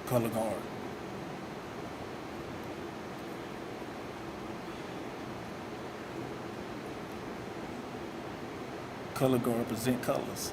Color guard. Color guard represent colors.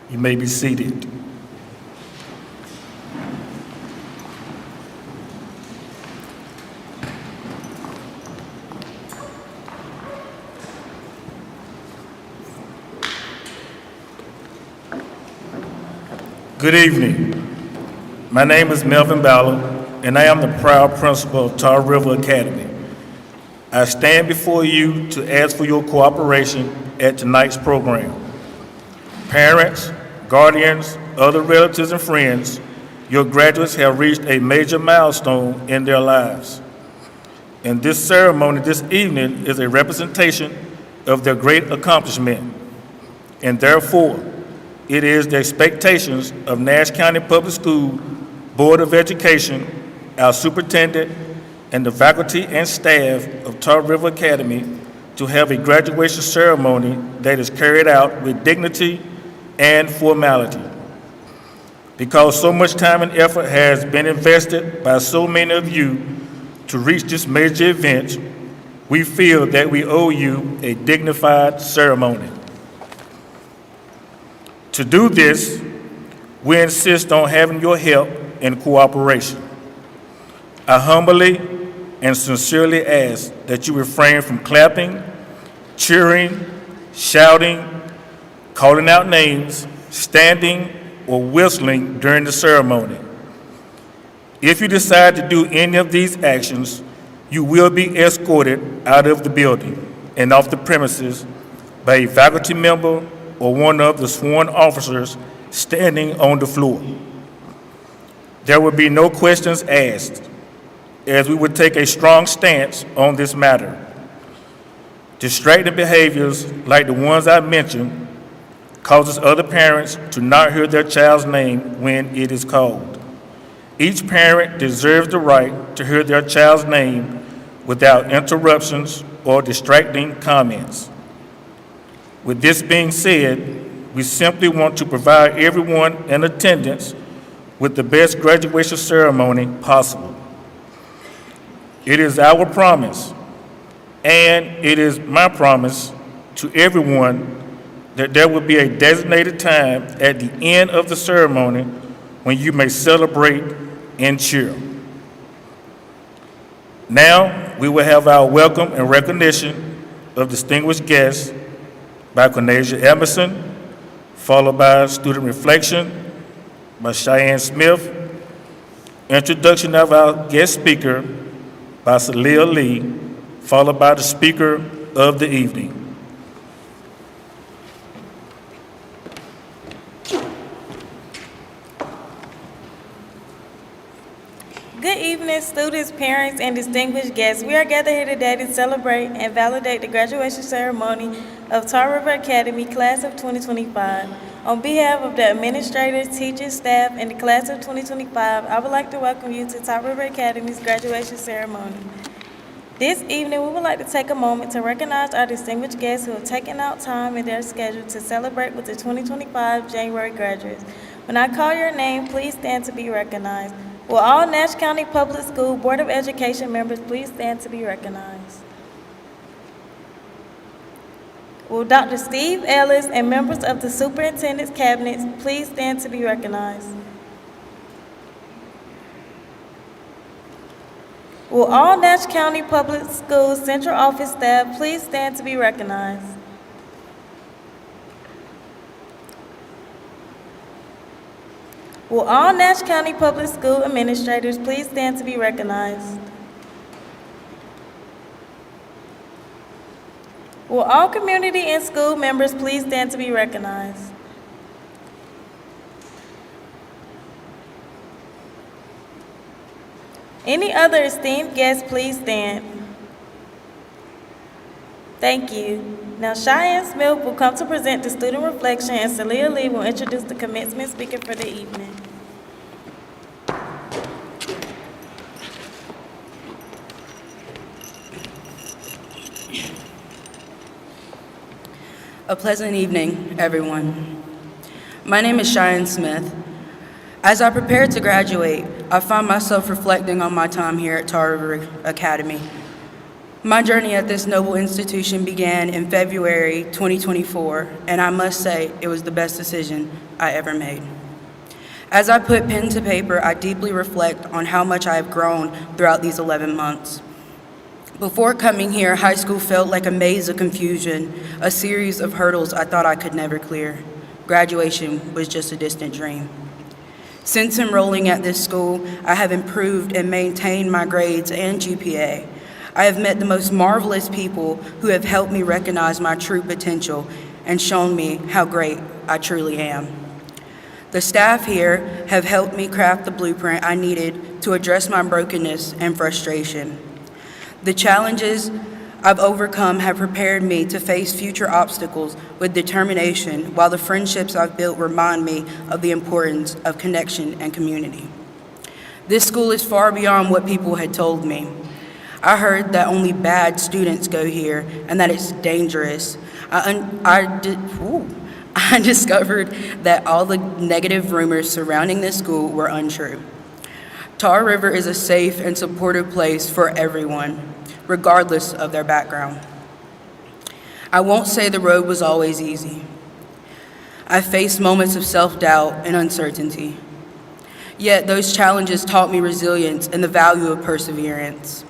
You may be seated. Good evening. My name is Melvin Ballard, and I am the proud principal of Tar River Academy. I stand before you to ask for your cooperation at tonight's program. Parents, guardians, other relatives, and friends, your graduates have reached a major milestone in their lives. And this ceremony this evening is a representation of their great accomplishment. And therefore, it is the expectations of Nash County Public School Board of Education, our superintendent, and the faculty and staff of Tar River Academy to have a graduation ceremony that is carried out with dignity and formality. Because so much time and effort has been invested by so many of you to reach this major event, we feel that we owe you a dignified ceremony. To do this, we insist on having your help and cooperation. I humbly and sincerely ask that you refrain from clapping, cheering, shouting, calling out names, standing, or whistling during the ceremony. If you decide to do any of these actions, you will be escorted out of the building and off the premises by a faculty member or one of the sworn officers standing on the floor. There will be no questions asked, as we would take a strong stance on this matter. Distracting behaviors like the ones I mentioned causes other parents to not hear their child's name when it is called. Each parent deserves the right to hear their child's name without interruptions or distracting comments. With this being said, we simply want to provide everyone in attendance with the best graduation ceremony possible. It is our promise, and it is my promise to everyone, that there will be a designated time at the end of the ceremony when you may celebrate and cheer. Now, we will have our welcome and recognition of distinguished guests by Quinasia Emerson, followed by student reflection by Cheyenne Smith, introduction of our guest speaker by Celia Lee, followed by the speaker of the evening. Good evening, students, parents, and distinguished guests. We are gathered here today to celebrate and validate the graduation ceremony of Tar River Academy Class of 2025. On behalf of the administrators, teachers, staff, and the Class of 2025, I would like to welcome you to Tar River Academy's graduation ceremony. This evening, we would like to take a moment to recognize our distinguished guests who have taken out time in their schedule to celebrate with the 2025 January graduates. When I call your name, please stand to be recognized. Will all Nash County Public School Board of Education members please stand to be recognized? Will Dr. Steve Ellis and members of the Superintendent's Cabinet please stand to be recognized? Will all Nash County Public Schools Central Office staff please stand to be recognized? Will all Nash County Public School administrators please stand to be recognized? Will all community and school members please stand to be recognized? Any other esteemed guests, please stand. Thank you. Now Cheyenne Smith will come to present the student reflection, and Celia Lee will introduce the commencement speaker for the evening. A pleasant evening, everyone. My name is Cheyenne Smith. As I prepare to graduate, I find myself reflecting on my time here at Tar River Academy. My journey at this noble institution began in February 2024, and I must say it was the best decision I ever made. As I put pen to paper, I deeply reflect on how much I have grown throughout these 11 months. Before coming here, high school felt like a maze of confusion, a series of hurdles I thought I could never clear. Graduation was just a distant dream. Since enrolling at this school, I have improved and maintained my grades and GPA. I have met the most marvelous people who have helped me recognize my true potential and shown me how great I truly am. The staff here have helped me craft the blueprint I needed to address my brokenness and frustration. The challenges I've overcome have prepared me to face future obstacles with determination, while the friendships I've built remind me of the importance of connection and community. This school is far beyond what people had told me. I heard that only bad students go here and that it's dangerous. I discovered that all the negative rumors surrounding this school were untrue. Tar River is a safe and supportive place for everyone, regardless of their background. I won't say the road was always easy. I faced moments of self-doubt and uncertainty. Yet those challenges taught me resilience and the value of perseverance.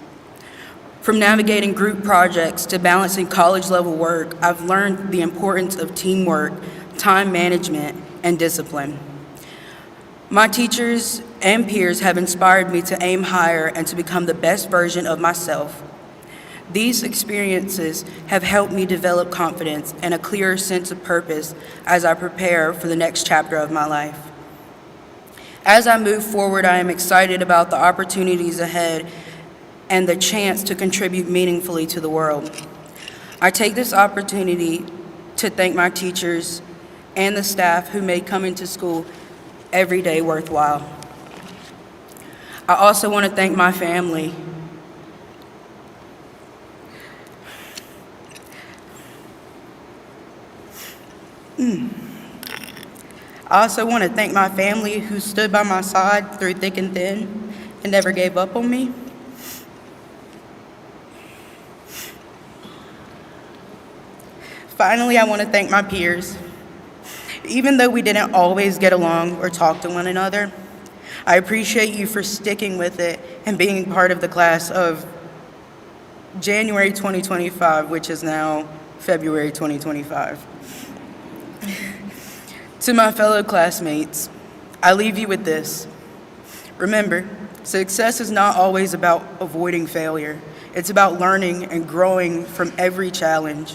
From navigating group projects to balancing college-level work, I've learned the importance of teamwork, time management, and discipline. My teachers and peers have inspired me to aim higher and to become the best version of myself. These experiences have helped me develop confidence and a clearer sense of purpose as I prepare for the next chapter of my life. As I move forward, I am excited about the opportunities ahead and the chance to contribute meaningfully to the world. I take this opportunity to thank my teachers and the staff who made coming to school every day worthwhile. I also want to thank my family. I also want to thank my family who stood by my side through thick and thin and never gave up on me. Finally, I want to thank my peers. Even though we didn't always get along or talk to one another, I appreciate you for sticking with it and being part of the class of January 2025, which is now February 2025. To my fellow classmates, I leave you with this. Remember, success is not always about avoiding failure. It's about learning and growing from every challenge.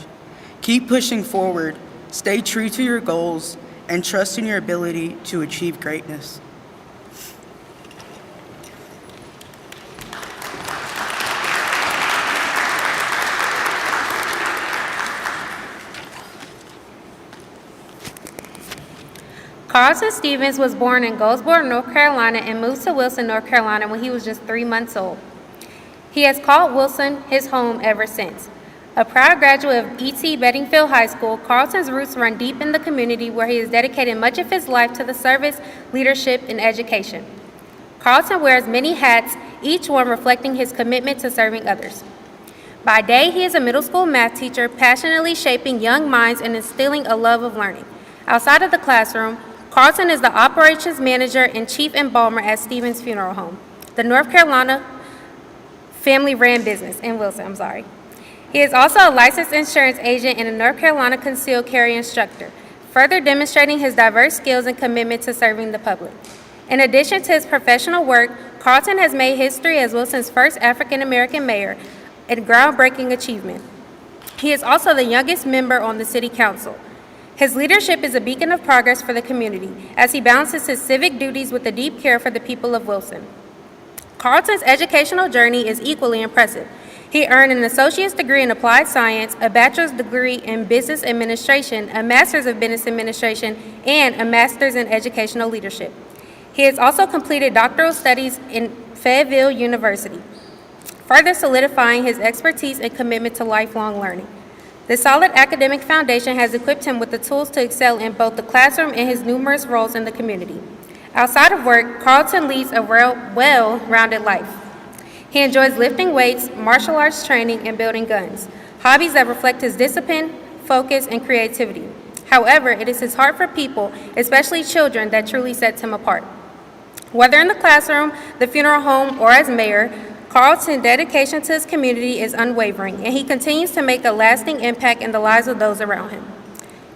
Keep pushing forward, stay true to your goals, and trust in your ability to achieve greatness. Carlton Stevens was born in Goldsboro, North Carolina, and moved to Wilson, North Carolina when he was just 3 months old. He has called Wilson his home ever since. A proud graduate of E.T. Bedingfield High School, Carlton's roots run deep in the community where he has dedicated much of his life to the service, leadership, and education. Carlton wears many hats, each one reflecting his commitment to serving others. By day, he is a middle school math teacher, passionately shaping young minds and instilling a love of learning. Outside of the classroom, Carlton is the operations manager and chief embalmer at Stevens Funeral Home, the North Carolina family-ran business in Wilson, He is also a licensed insurance agent and a North Carolina concealed carry instructor, further demonstrating his diverse skills and commitment to serving the public. In addition to his professional work, Carlton has made history as Wilson's first African-American mayor, a groundbreaking achievement. He is also the youngest member on the city council. His leadership is a beacon of progress for the community as he balances his civic duties with a deep care for the people of Wilson. Carlton's educational journey is equally impressive. He earned an associate's degree in applied science, a bachelor's degree in business administration, a master's of business administration, and a master's in educational leadership. He has also completed doctoral studies in Fayetteville University, further solidifying his expertise and commitment to lifelong learning. This solid academic foundation has equipped him with the tools to excel in both the classroom and his numerous roles in the community. Outside of work, Carlton leads a well-rounded life. He enjoys lifting weights, martial arts training, and building guns, hobbies that reflect his discipline, focus, and creativity. However, it is his heart for people, especially children, that truly sets him apart. Whether in the classroom, the funeral home, or as mayor, Carlton's dedication to his community is unwavering, and he continues to make a lasting impact in the lives of those around him.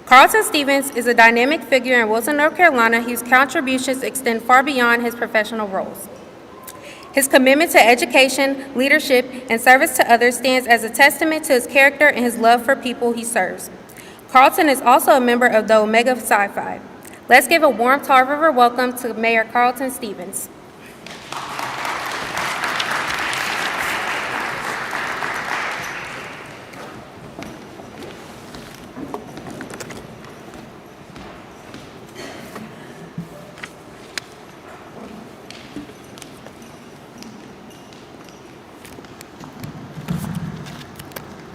Carlton Stevens is a dynamic figure in Wilson, North Carolina, whose contributions extend far beyond his professional roles. His commitment to education, leadership, and service to others stands as a testament to his character and his love for people he serves. Carlton is also a member of the Omega Psi Phi. Let's give a warm Tar River welcome to Mayor Carlton Stevens.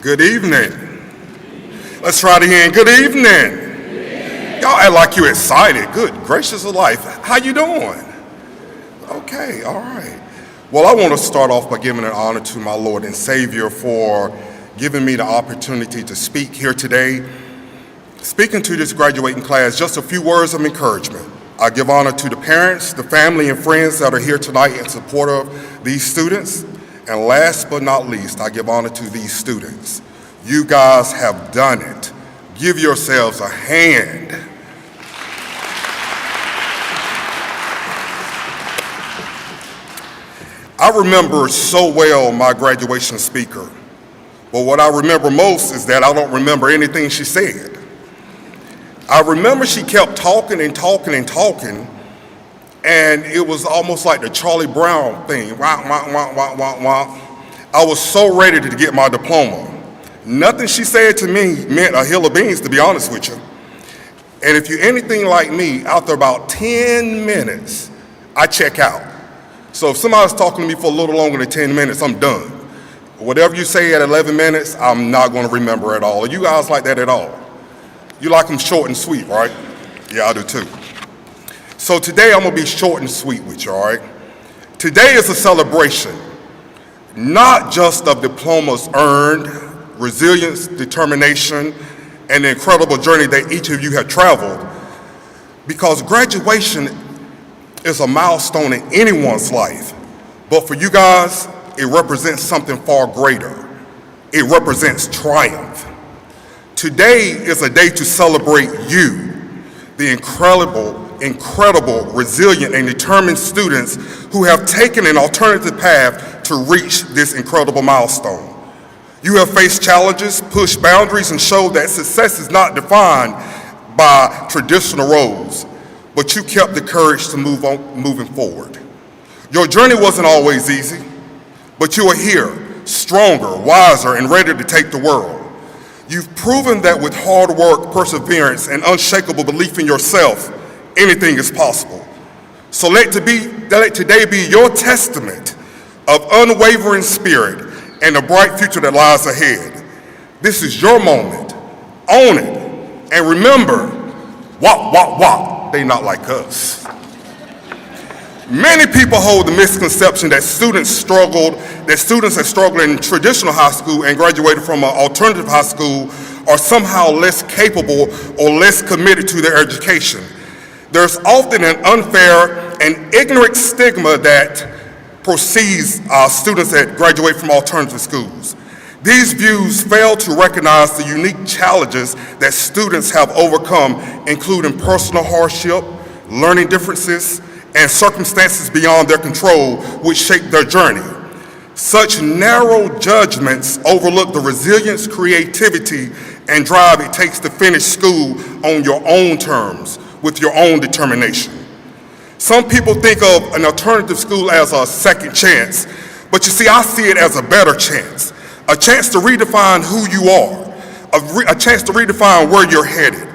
Good evening. Let's try it again. Good evening. Y'all act like you're excited. Good gracious of life. How you doing? Okay, all right. Well, I want to start off by giving an honor to my Lord and Savior for giving me the opportunity to speak here today. Speaking to this graduating class, just a few words of encouragement. I give honor to the parents, the family, and friends that are here tonight in support of these students. And last but not least, I give honor to these students. You guys have done it. Give yourselves a hand. I remember so well my graduation speaker, but what I remember most is that I don't remember anything she said. I remember she kept talking and talking and talking, and it was almost like the Charlie Brown thing. Wah, wah, wah, wah, wah, wah. I was so ready to get my diploma. Nothing she said to me meant a hill of beans, to be honest with you. And if you're anything like me, after about 10 minutes, I check out. So if somebody's talking to me for a little longer than 10 minutes, I'm done. Whatever you say at 11 minutes, I'm not going to remember at all. Are you guys like that at all? You like them short and sweet, right? Yeah, I do too. So today I'm going to be short and sweet with you, all right? Today is a celebration, not just of diplomas earned, resilience, determination, and the incredible journey that each of you have traveled, because graduation is a milestone in anyone's life. But for you guys, it represents something far greater. It represents triumph. Today is a day to celebrate you, the incredible, resilient, and determined students who have taken an alternative path to reach this incredible milestone. You have faced challenges, pushed boundaries, and showed that success is not defined by traditional roles, but you kept the courage to moving forward. Your journey wasn't always easy, but you are here, stronger, wiser, and ready to take the world. You've proven that with hard work, perseverance, and unshakable belief in yourself, anything is possible. So let today be your testament of unwavering spirit and the bright future that lies ahead. This is your moment. Own it. And remember, they not like us. Many people hold the misconception that students that struggled in traditional high school and graduated from an alternative high school are somehow less capable or less committed to their education. There's often an unfair and ignorant stigma that precedes students that graduate from alternative schools. These views fail to recognize the unique challenges that students have overcome, including personal hardship, learning differences, and circumstances beyond their control which shape their journey. Such narrow judgments overlook the resilience, creativity, and drive it takes to finish school on your own terms, with your own determination. Some people think of an alternative school as a second chance, but you see, I see it as a better chance. A chance to redefine who you are, a chance to redefine where you're headed.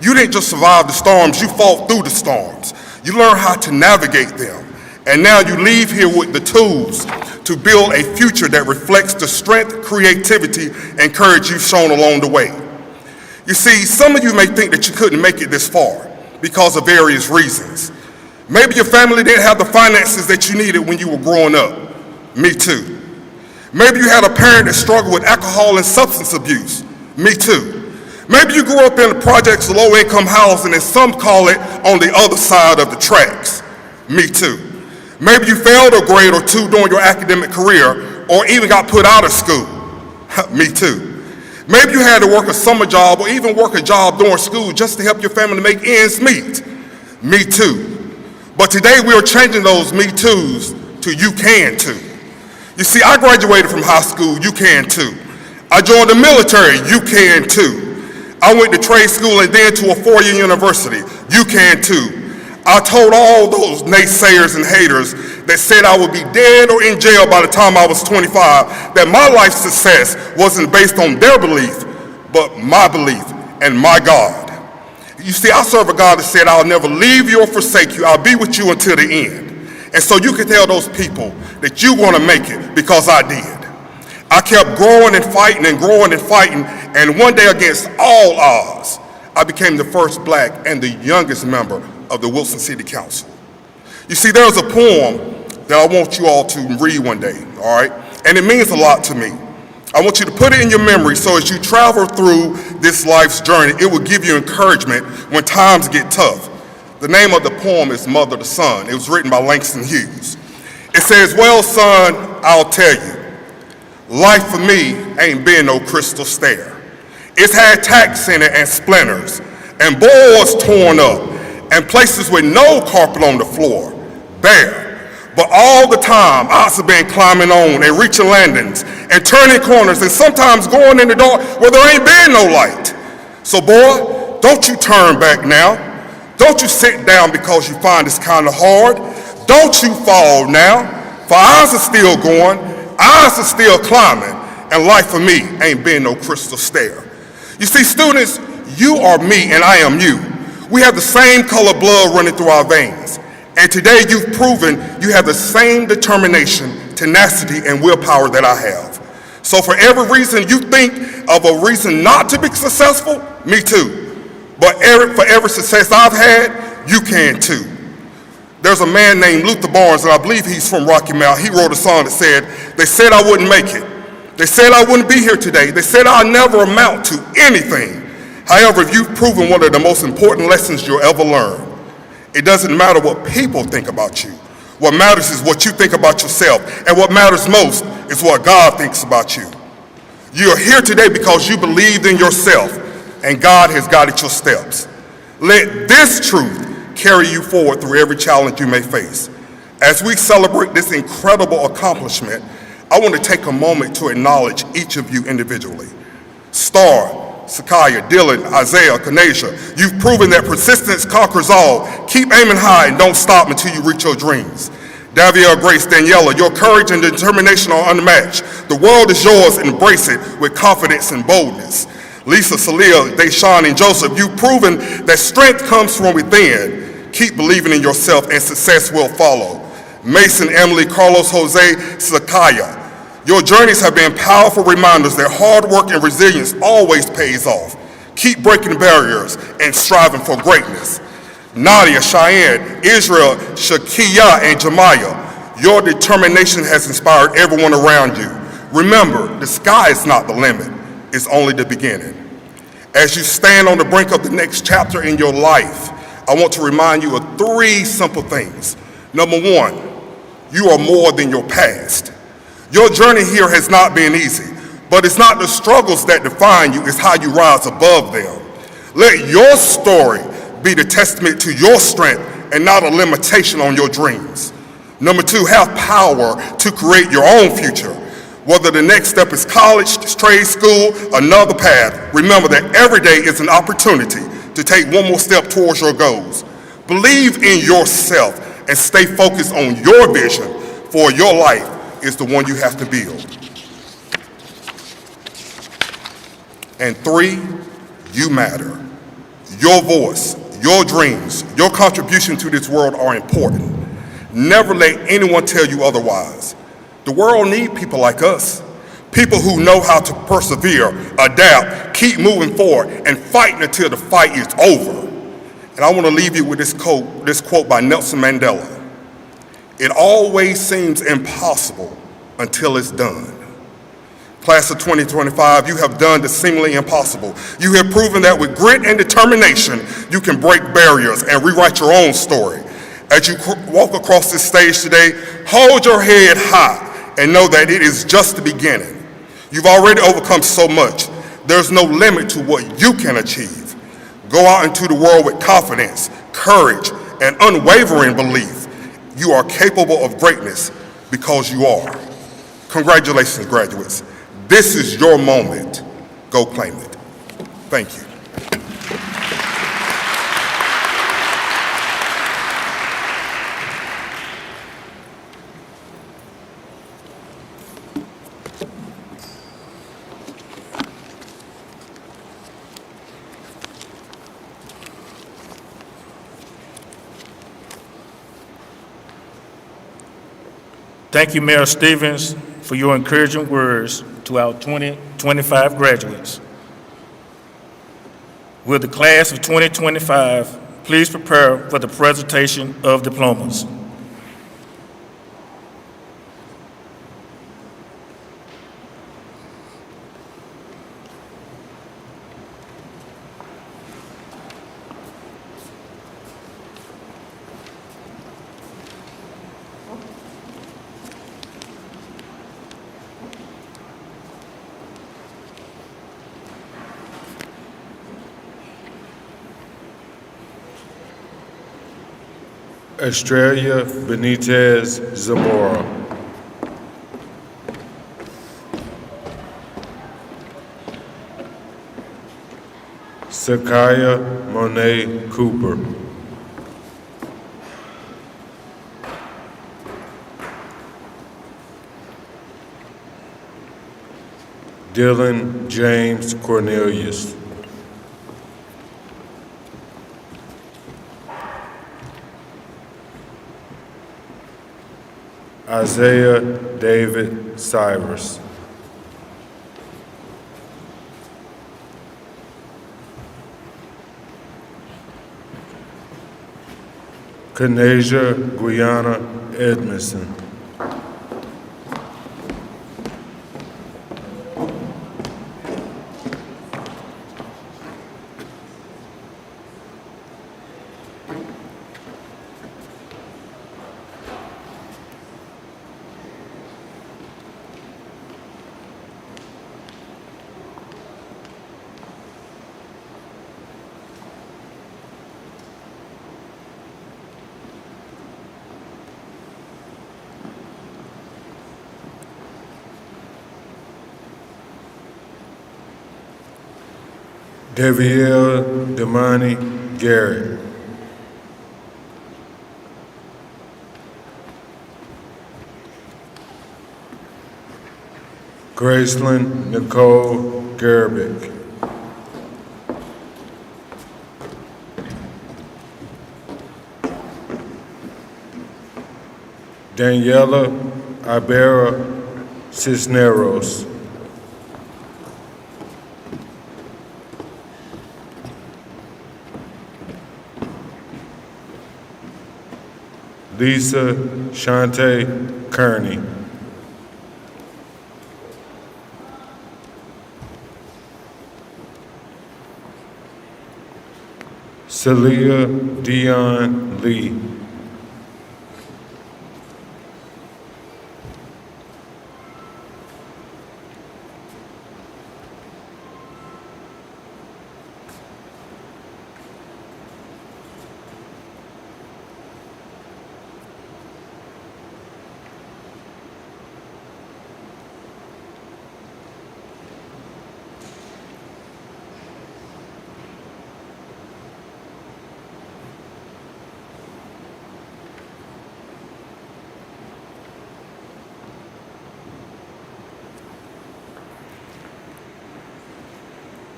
You didn't just survive the storms, you fought through the storms. You learn how to navigate them. And now you leave here with the tools to build a future that reflects the strength, creativity, and courage you've shown along the way. You see, some of you may think that you couldn't make it this far because of various reasons. Maybe your family didn't have the finances that you needed when you were growing up. Me too. Maybe you had a parent that struggled with alcohol and substance abuse. Me too. Maybe you grew up in the projects of low-income housing, and some call it on the other side of the tracks. Me too. Maybe you failed a grade or two during your academic career, or even got put out of school. Me too. Maybe you had to work a summer job or even work a job during school just to help your family make ends meet. Me too. But today we are changing those me toos to you can too. You see, I graduated from high school, you can too. I joined the military, you can too. I went to trade school and then to a four-year university. You can too. I told all those naysayers and haters that said I would be dead or in jail by the time I was 25 that my life success wasn't based on their belief, but my belief and my God. You see, I serve a God that said, I'll never leave you or forsake you. I'll be with you until the end. And so you can tell those people that you want to make it because I did. I kept growing and fighting and growing and fighting, and one day against all odds, I became the first black and the youngest member of the Wilson City Council. You see, there's a poem that I want you all to read one day, all right? And it means a lot to me. I want you to put it in your memory so as you travel through this life's journey, it will give you encouragement when times get tough. The name of the poem is Mother to Son. It was written by Langston Hughes. It says, well, son, I'll tell you, life for me ain't been no crystal stair. It's had tacks in it and splinters, and boards torn up, and places with no carpet on the floor, bare. But all the time, odds have been climbing on and reaching landings and turning corners and sometimes going in the dark where there ain't been no light. So boy, don't you turn back now. Don't you sit down because you find it's kind of hard. Don't you fall now, for ours are still going, ours are still climbing, and life for me ain't been no crystal stair. You see, students, you are me and I am you. We have the same color blood running through our veins. And today you've proven you have the same determination, tenacity, and willpower that I have. So for every reason you think of a reason not to be successful, me too. But for every success I've had, you can too. There's a man named Luther Barnes, and I believe he's from Rocky Mount. He wrote a song that said, "They said I wouldn't make it. They said I wouldn't be here today. They said I'll never amount to anything. However, you've proven one of the most important lessons you'll ever learn. It doesn't matter what people think about you. What matters is what you think about yourself. And what matters most is what God thinks about you. You are here today because you believed in yourself, and God has guided your steps. Let this truth carry you forward through every challenge you may face. As we celebrate this incredible accomplishment, I want to take a moment to acknowledge each of you individually. Star, Sakaya, Dylan, Isaiah, Kanasia, you've proven that persistence conquers all. Keep aiming high and don't stop until you reach your dreams. Daviel, Grace, Daniela, your courage and determination are unmatched. The world is yours, embrace it with confidence and boldness. Lisa, Celia, Deshaun, and Joseph, you've proven that strength comes from within. Keep believing in yourself and success will follow. Mason, Emily, Carlos, Jose, Sakaya, your journeys have been powerful reminders that hard work and resilience always pays off. Keep breaking barriers and striving for greatness. Nadia, Cheyenne, Israel, Shakia, and Jemiah, your determination has inspired everyone around you. Remember, the sky is not the limit, it's only the beginning. As you stand on the brink of the next chapter in your life, I want to remind you of 3 simple things. Number 1, you are more than your past. Your journey here has not been easy, but it's not the struggles that define you, it's how you rise above them. Let your story be the testament to your strength and not a limitation on your dreams. Number 2, have power to create your own future. Whether the next step is college, trade school, another path, remember that every day is an opportunity to take one more step towards your goals. Believe in yourself and stay focused on your vision, for your life is the one you have to build. And 3, you matter. Your voice, your dreams, your contribution to this world are important. Never let anyone tell you otherwise. The world needs people like us, people who know how to persevere, adapt, keep moving forward, and fight until the fight is over. And I want to leave you with this quote by Nelson Mandela. It always seems impossible until it's done. Class of 2025, you have done the seemingly impossible. You have proven that with grit and determination, you can break barriers and rewrite your own story. As you walk across this stage today, hold your head high and know that it is just the beginning. You've already overcome so much. There's no limit to what you can achieve. Go out into the world with confidence, courage, and unwavering belief. You are capable of greatness because you are. Congratulations, graduates. This is your moment. Go claim it. Thank you. Thank you, Mayor Stevens, for your encouraging words to our 2025 graduates. Will the class of 2025 please prepare for the presentation of diplomas? Estrella Benitez Zamora. Sakaya Monet Cooper. Dylan James Cornelius. Isaiah David Cyrus. Kanasia Guiana Edmondson. Devielle Demani Garrett. Graceland Nicole Gerbic. Daniela Ibera Cisneros. Lisa Shante Kearney. Celia Dion Lee.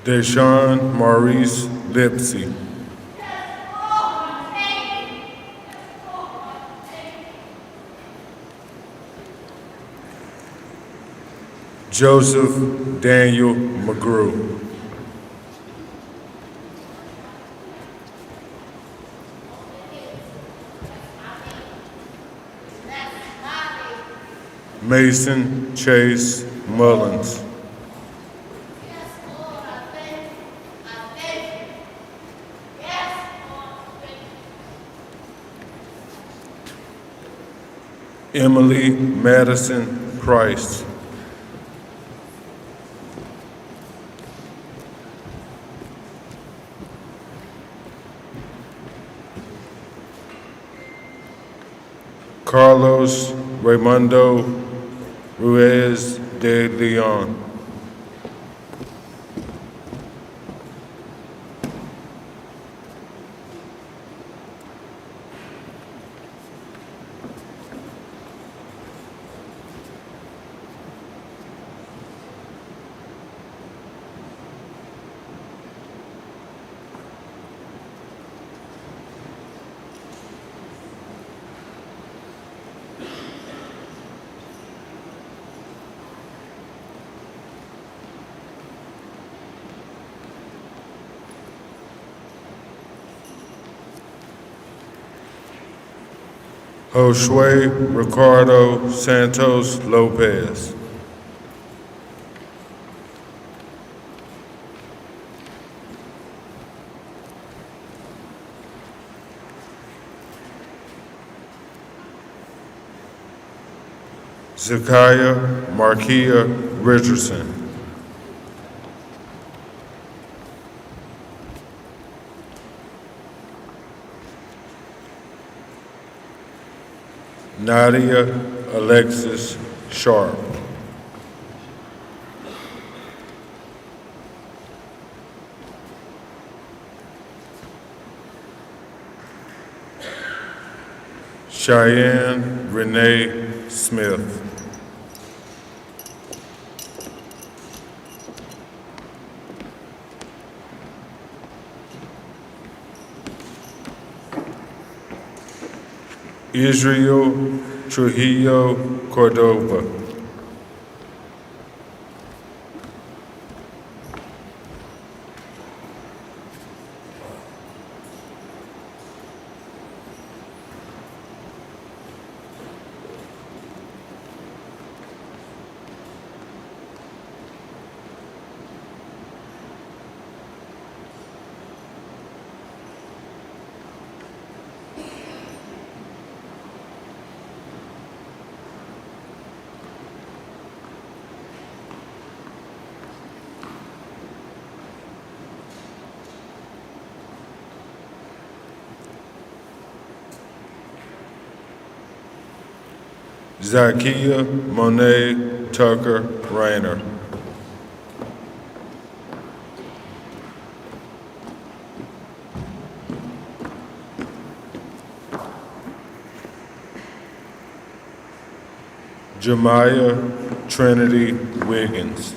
Deshaun Maurice Lipsy. Joseph Daniel McGrew. Mason Chase Mullins. Emily Madison Price. Carlos Raimundo Ruiz de Leon. Josue Ricardo Santos Lopez. Zakiah Markia Richardson. Nadia Alexis Sharp. Cheyenne Renee Smith. Israel Trujillo Cordova. Zakia Monet Tucker Rayner. Jemiah Trinity Wiggins.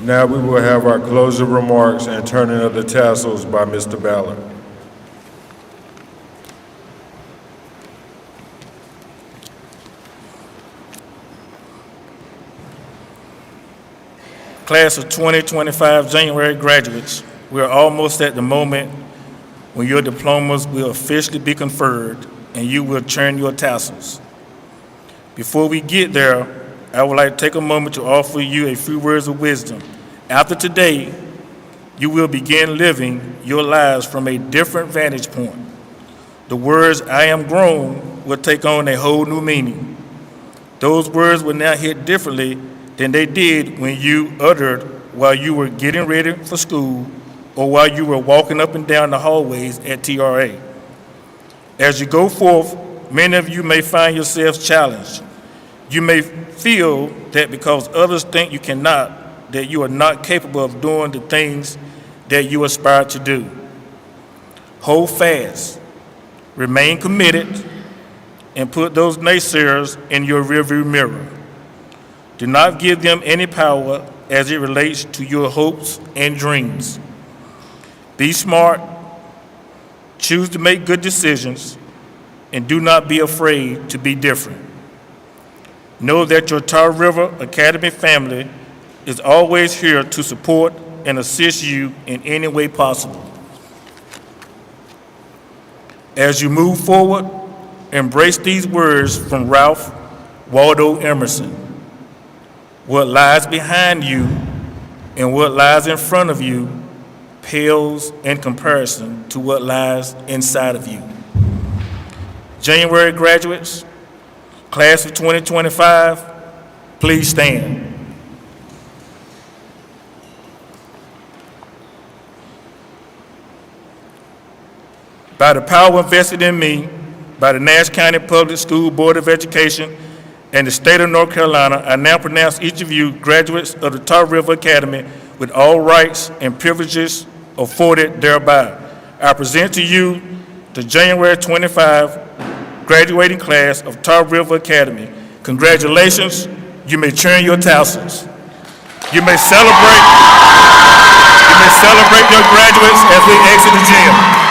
Now we will have our closing remarks and turning of the tassels by Mr. Ballard. Class of 2025 January graduates, we are almost at the moment when your diplomas will officially be conferred and you will turn your tassels. Before we get there, I would like to take a moment to offer you a few words of wisdom. After today, you will begin living your lives from a different vantage point. The words, "I am grown," will take on a whole new meaning. Those words will now hit differently than they did when you uttered while you were getting ready for school or while you were walking up and down the hallways at TRA. As you go forth, many of you may find yourselves challenged. You may feel that because others think you cannot, that you are not capable of doing the things that you aspire to do. Hold fast, remain committed, and put those naysayers in your rearview mirror. Do not give them any power as it relates to your hopes and dreams. Be smart, choose to make good decisions, and do not be afraid to be different. Know that your Tar River Academy family is always here to support and assist you in any way possible. As you move forward, embrace these words from Ralph Waldo Emerson. What lies behind you and what lies in front of you pales in comparison to what lies inside of you. January graduates, class of 2025, please stand. By the power invested in me by the Nash County Public School Board of Education and the state of North Carolina, I now pronounce each of you graduates of the Tar River Academy with all rights and privileges afforded thereby. I present to you the January 25 graduating class of Tar River Academy. Congratulations, you may turn your tassels. You may celebrate your graduates as we exit the gym.